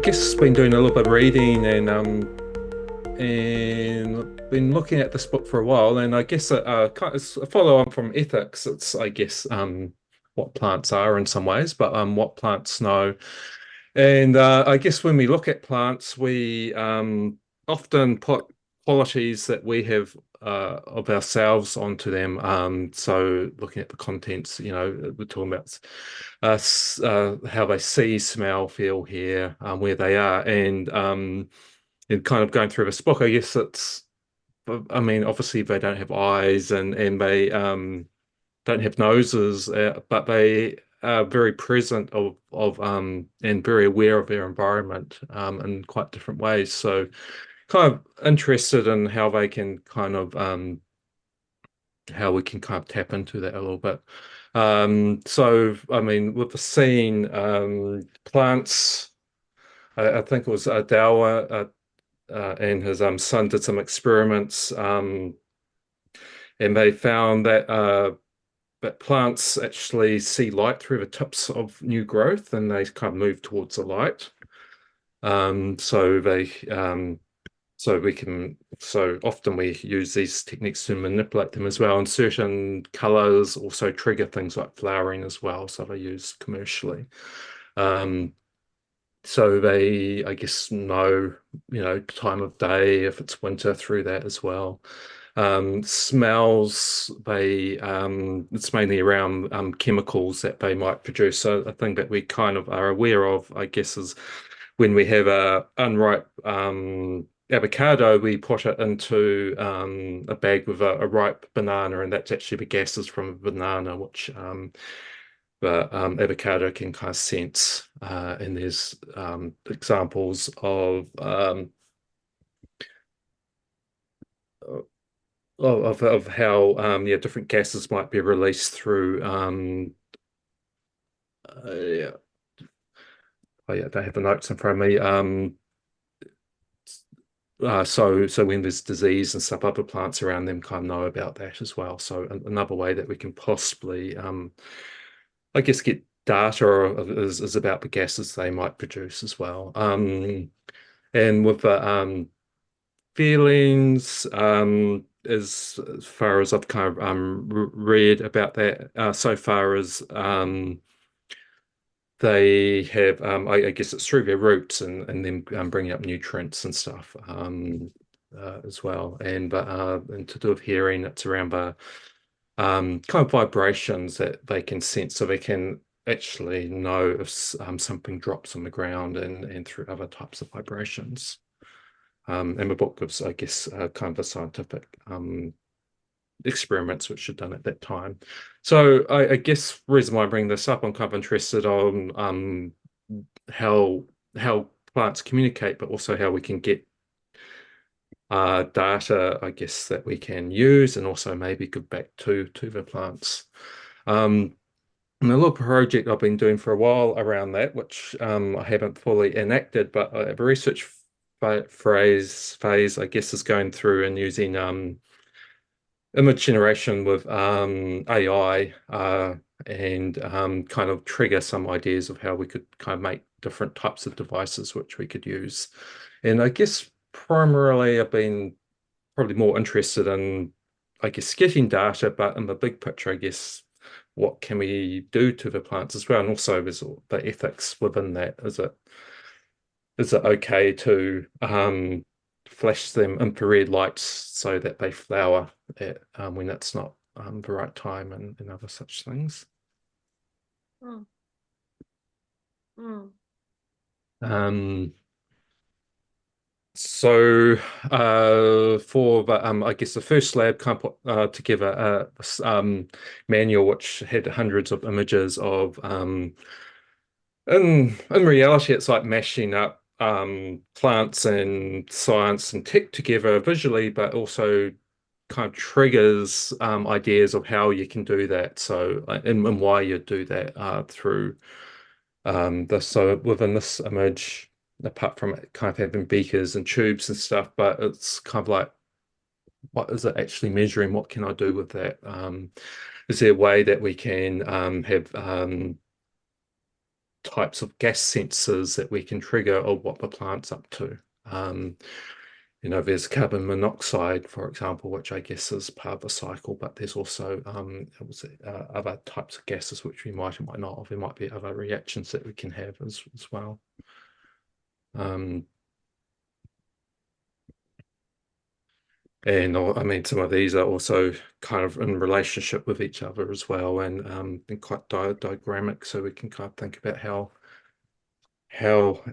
guess been doing a little bit of reading and been looking at this book for a while, and I guess it's a follow on from ethics. It's I guess what plants are in some ways, but what plants know. And I guess when we look at plants, we often put qualities that we have of ourselves onto them. So looking at the contents, we're talking about how they see, smell, feel, hear, where they are, and kind of going through this book. I guess I mean, obviously they don't have eyes and they don't have noses, but they are very present of and very aware of their environment in quite different ways. So kind of interested in how they can kind of how we can kind of tap into that a little bit. So I mean, with the scene, plants, I think it was Dower and his son did some experiments, and they found that plants actually see light through the tips of new growth, and they kind of move towards the light. So so often we use these techniques to manipulate them as well. And certain colors also trigger things like flowering as well. So they're used commercially. Um, so they, I guess, know, time of day, if it's winter, through that as well. Smells, it's mainly around chemicals that they might produce. So a thing that we kind of are aware of, I guess, is when we have a unripe avocado, we put it into a bag with a ripe banana, and that's actually the gases from a banana, which the avocado can kind of sense. And there's examples of how yeah, different gases might be released through yeah. Oh yeah, they have the notes in front of me. So when there's disease and stuff, other plants around them kind of know about that as well. So another way that we can possibly, I guess, get data is about the gases they might produce as well. And with the feelings, as far as I've kind of read about that so far as they have, I guess it's through their roots and then bringing up nutrients and stuff as well. And to do with hearing, it's around the kind of vibrations that they can sense, so they can actually know if something drops on the ground and through other types of vibrations. And the book gives, I guess, kind of a scientific experiments which were done at that time. So I guess the reason why I bring this up, I'm kind of interested on how plants communicate, but also how we can get data, I guess, that we can use and also maybe give back to the plants. And a little project I've been doing for a while around that, which I haven't fully enacted, but a research phase, I guess, is going through and using image generation with AI and kind of trigger some ideas of how we could kind of make different types of devices which we could use. And I guess primarily I've been probably more interested in, I guess, getting data, but in the big picture, I guess, what can we do to the plants as well? And also there's the ethics within that. Is it okay to flash them infrared lights so that they flower when it's not the right time and other such things. Mm, mm, Um, so for the I guess the first lab kind of put together a manual which had hundreds of images of in reality, it's like mashing up plants and science and tech together visually, but also kind of triggers ideas of how you can do that. So and why you do that through this. So within this image, apart from it kind of having beakers and tubes and stuff, but it's kind of like, what is it actually measuring? What can I do with that? Is there a way that we can have types of gas sensors that we can trigger or what the plant's up to. Um, there's carbon monoxide, for example, which I guess is part of the cycle, but there's also other types of gases which we might or might not have. There might be other reactions that we can have as well. Um, and I mean, some of these are also kind of in relationship with each other as well, and quite diagrammatic, so we can kind of think about how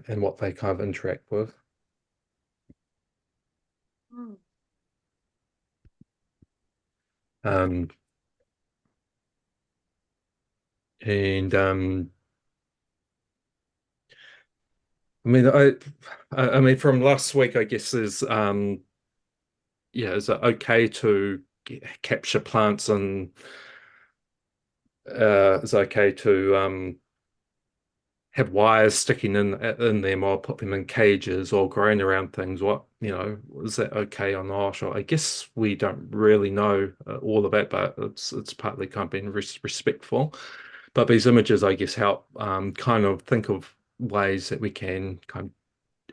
and what they kind of interact with. Mm. Um, and I mean, I mean, from last week, I guess yeah, is it okay to capture plants and is it okay to have wires sticking in them or put them in cages or growing around things? What, is that okay or not? Or I guess we don't really know all of it, but it's partly kind of being respectful. But these images, I guess, help kind of think of ways that we can kind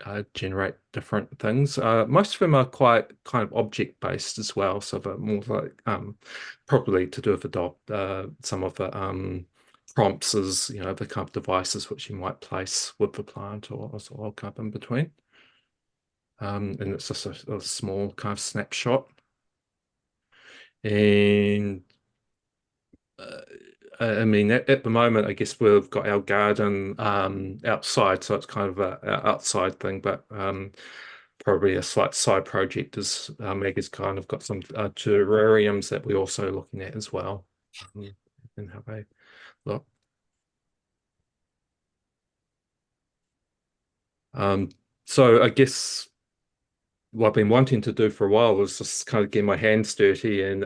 of generate different things. Most of them are quite kind of object based as well, so they're more like probably to do with adopt some of the prompts as the kind of devices which you might place with the plant or kind of in between. And it's just a small kind of snapshot. And uh, I mean, at the moment, I guess we've got our garden outside, so it's kind of a outside thing, but probably a slight side project is Meg has kind of got some terrariums that we're also looking at as well, and how they look. Um, so I guess what I've been wanting to do for a while was just kind of get my hands dirty and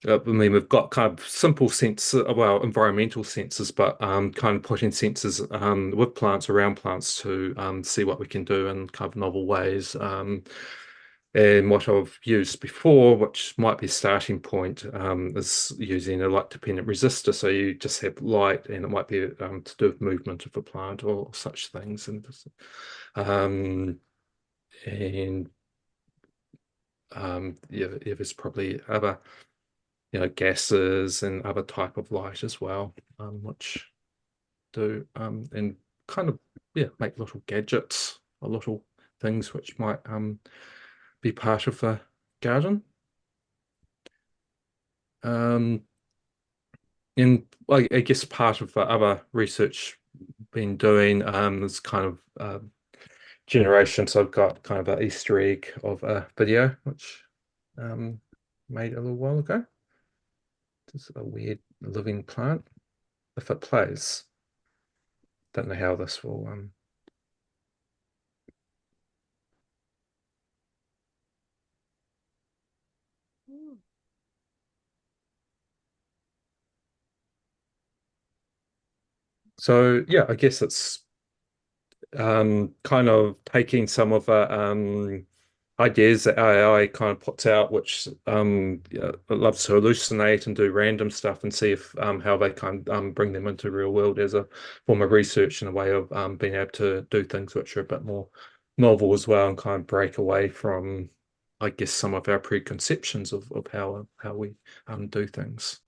I mean, we've got kind of simple well, environmental sensors, but kind of putting sensors with plants, around plants to see what we can do in kind of novel ways. And what I've used before, which might be a starting point, is using a light-dependent resistor. So you just have light, and it might be to do with movement of a plant or such things. Um, and yeah, there's probably other gases and other type of light as well, which do and kind of make little gadgets or little things which might be part of the garden. Um, and I guess part of the other research been doing is kind of generation. So I've got kind of an Easter egg of a video which um, made a little while ago. It's a weird living plant. If it plays, don't know how this will Mm. so yeah, I guess it's kind of taking some of the ideas that AI kind of puts out, which yeah, it loves to hallucinate and do random stuff and see if how they kind of bring them into real world as a form of research and a way of being able to do things which are a bit more novel as well and kind of break away from, I guess, some of our preconceptions of how we do things.